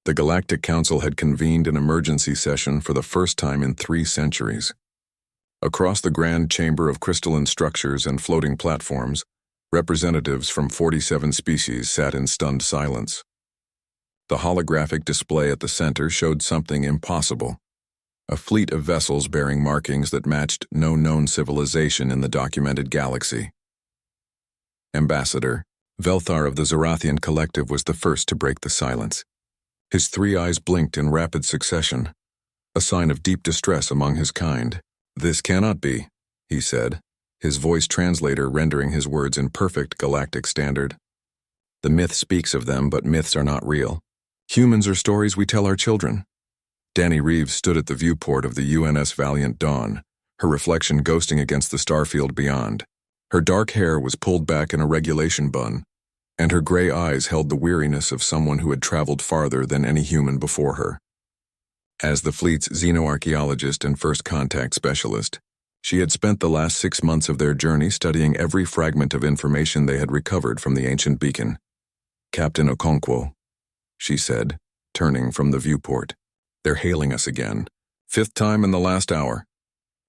The Galactic Council had convened an emergency session for the first time in 3 centuries. Across the grand chamber of crystalline structures and floating platforms, representatives from 47 species sat in stunned silence. The holographic display at the center showed something impossible. A fleet of vessels bearing markings that matched no known civilization in the documented galaxy. Ambassador Velthar of the Zorathian Collective was the first to break the silence. His 3 eyes blinked in rapid succession, a sign of deep distress among his kind. "This cannot be," he said, his voice translator rendering his words in perfect galactic standard. "The myth speaks of them, but myths are not real. Humans are stories we tell our children." Danny Reeves stood at the viewport of the UNS Valiant Dawn, her reflection ghosting against the starfield beyond. Her dark hair was pulled back in a regulation bun, and her gray eyes held the weariness of someone who had traveled farther than any human before her. As the fleet's xenoarchaeologist and first contact specialist, she had spent the last 6 months of their journey studying every fragment of information they had recovered from the ancient beacon. "Captain Okonkwo," she said, turning from the viewport. "They're hailing us again. 5th time in the last hour."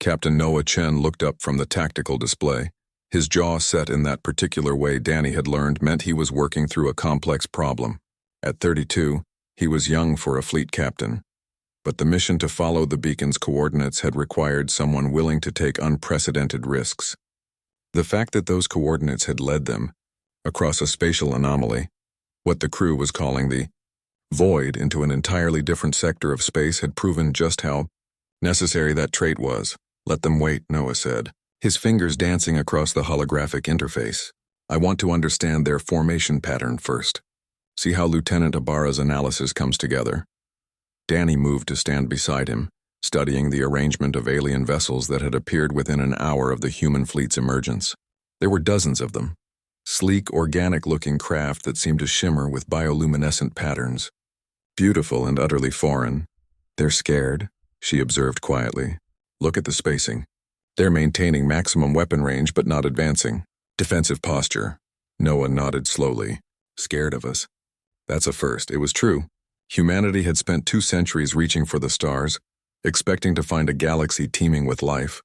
Captain Noah Chen looked up from the tactical display. His jaw set in that particular way Danny had learned meant he was working through a complex problem. At 32, he was young for a fleet captain. But the mission to follow the beacon's coordinates had required someone willing to take unprecedented risks. The fact that those coordinates had led them across a spatial anomaly, what the crew was calling the void, into an entirely different sector of space had proven just how necessary that trait was. "Let them wait," Noah said, his fingers dancing across the holographic interface. "I want to understand their formation pattern first. See how Lieutenant Ibarra's analysis comes together." Danny moved to stand beside him, studying the arrangement of alien vessels that had appeared within an hour of the human fleet's emergence. There were dozens of them, sleek, organic-looking craft that seemed to shimmer with bioluminescent patterns. Beautiful and utterly foreign. "They're scared," she observed quietly. "Look at the spacing. They're maintaining maximum weapon range but not advancing. Defensive posture." Noah nodded slowly. "Scared of us. That's a first." It was true. Humanity had spent 2 centuries reaching for the stars, expecting to find a galaxy teeming with life,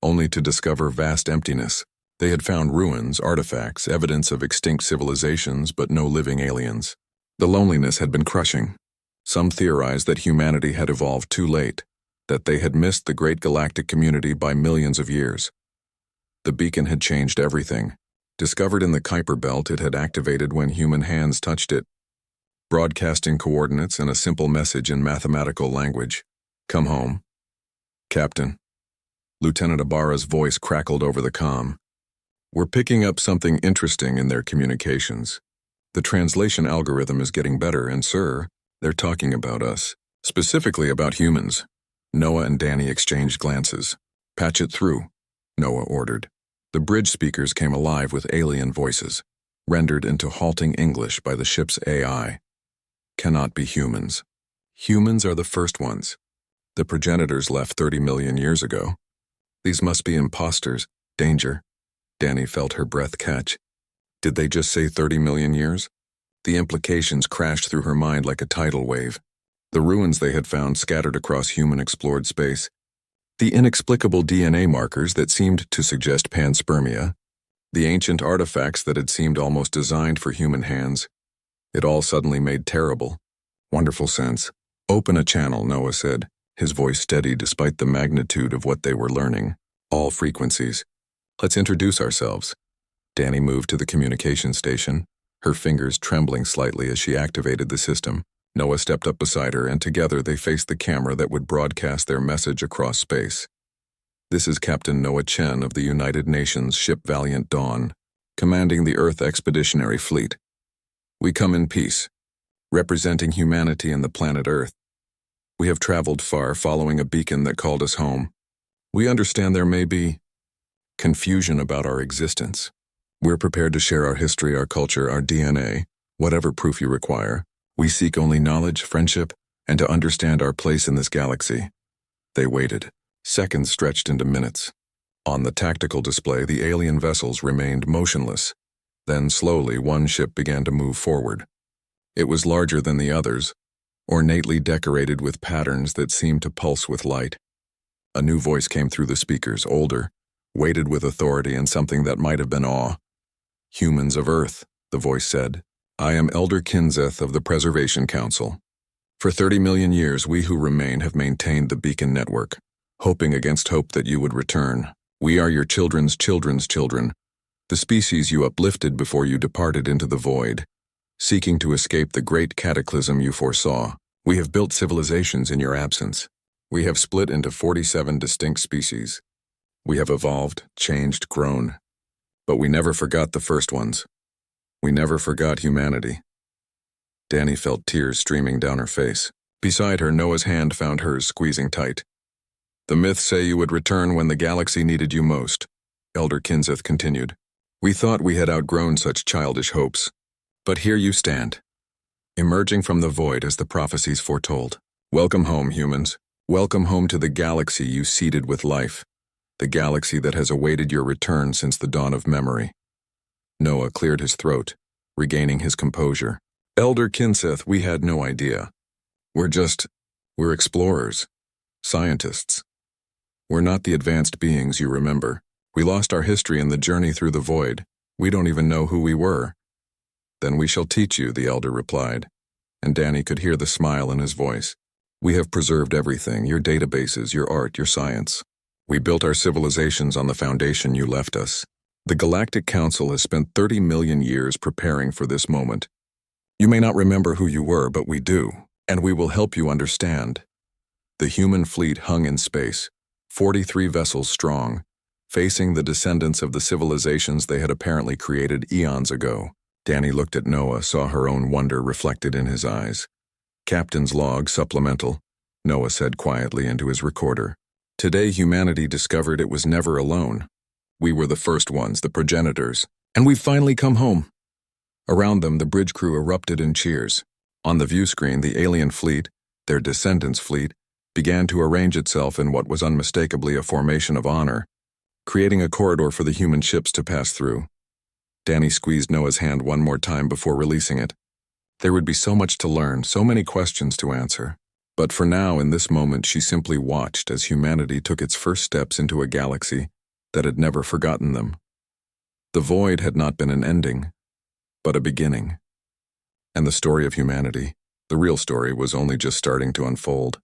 only to discover vast emptiness. They had found ruins, artifacts, evidence of extinct civilizations, but no living aliens. The loneliness had been crushing. Some theorized that humanity had evolved too late, that they had missed the great galactic community by millions of years. The beacon had changed everything. Discovered in the Kuiper Belt, it had activated when human hands touched it, broadcasting coordinates and a simple message in mathematical language. "Come home." "Captain." Lieutenant Ibarra's voice crackled over the comm. "We're picking up something interesting in their communications. The translation algorithm is getting better, and sir, they're talking about us. Specifically about humans." Noah and Danny exchanged glances. "Patch it through," Noah ordered. The bridge speakers came alive with alien voices, rendered into halting English by the ship's AI. "Cannot be humans. Humans are the first ones. The progenitors left 30 million years ago. These must be imposters. Danger." Danny felt her breath catch. Did they just say 30 million years? The implications crashed through her mind like a tidal wave. The ruins they had found scattered across human-explored space. The inexplicable DNA markers that seemed to suggest panspermia. The ancient artifacts that had seemed almost designed for human hands. It all suddenly made terrible, wonderful sense. "Open a channel," Noah said, his voice steady despite the magnitude of what they were learning. "All frequencies. Let's introduce ourselves." Danny moved to the communication station, her fingers trembling slightly as she activated the system. Noah stepped up beside her, and together they faced the camera that would broadcast their message across space. "This is Captain Noah Chen of the United Nations ship Valiant Dawn, commanding the Earth Expeditionary Fleet. We come in peace, representing humanity and the planet Earth. We have traveled far following a beacon that called us home. We understand there may be confusion about our existence. We're prepared to share our history, our culture, our DNA, whatever proof you require. We seek only knowledge, friendship, and to understand our place in this galaxy." They waited. Seconds stretched into minutes. On the tactical display, the alien vessels remained motionless. Then slowly, one ship began to move forward. It was larger than the others, ornately decorated with patterns that seemed to pulse with light. A new voice came through the speakers, older, weighted with authority and something that might have been awe. "Humans of Earth," the voice said, "I am Elder Kinzeth of the Preservation Council. For 30 million years, we who remain have maintained the beacon network, hoping against hope that you would return. We are your children's children's children, the species you uplifted before you departed into the void, seeking to escape the great cataclysm you foresaw. We have built civilizations in your absence. We have split into 47 distinct species. We have evolved, changed, grown. But we never forgot the first ones. We never forgot humanity." Danny felt tears streaming down her face. Beside her, Noah's hand found hers, squeezing tight. "The myths say you would return when the galaxy needed you most," Elder Kinzeth continued. "We thought we had outgrown such childish hopes. But here you stand, emerging from the void as the prophecies foretold. Welcome home, humans. Welcome home to the galaxy you seeded with life, the galaxy that has awaited your return since the dawn of memory." Noah cleared his throat, regaining his composure. "Elder Kinzeth, we had no idea. We're explorers, scientists. We're not the advanced beings you remember. We lost our history in the journey through the void. We don't even know who we were." "Then we shall teach you," the elder replied, and Danny could hear the smile in his voice. "We have preserved everything, your databases, your art, your science. We built our civilizations on the foundation you left us. The Galactic Council has spent 30 million years preparing for this moment. You may not remember who you were, but we do, and we will help you understand." The human fleet hung in space, 43 vessels strong, facing the descendants of the civilizations they had apparently created eons ago. Danny looked at Noah, saw her own wonder reflected in his eyes. "Captain's log supplemental," Noah said quietly into his recorder. "Today humanity discovered it was never alone. We were the first ones, the progenitors, and we've finally come home." Around them, the bridge crew erupted in cheers. On the view screen, the alien fleet, their descendants' fleet, began to arrange itself in what was unmistakably a formation of honor, creating a corridor for the human ships to pass through. Danny squeezed Noah's hand one more time before releasing it. There would be so much to learn, so many questions to answer. But for now, in this moment, she simply watched as humanity took its first steps into a galaxy that had never forgotten them. The void had not been an ending, but a beginning. And the story of humanity, the real story, was only just starting to unfold.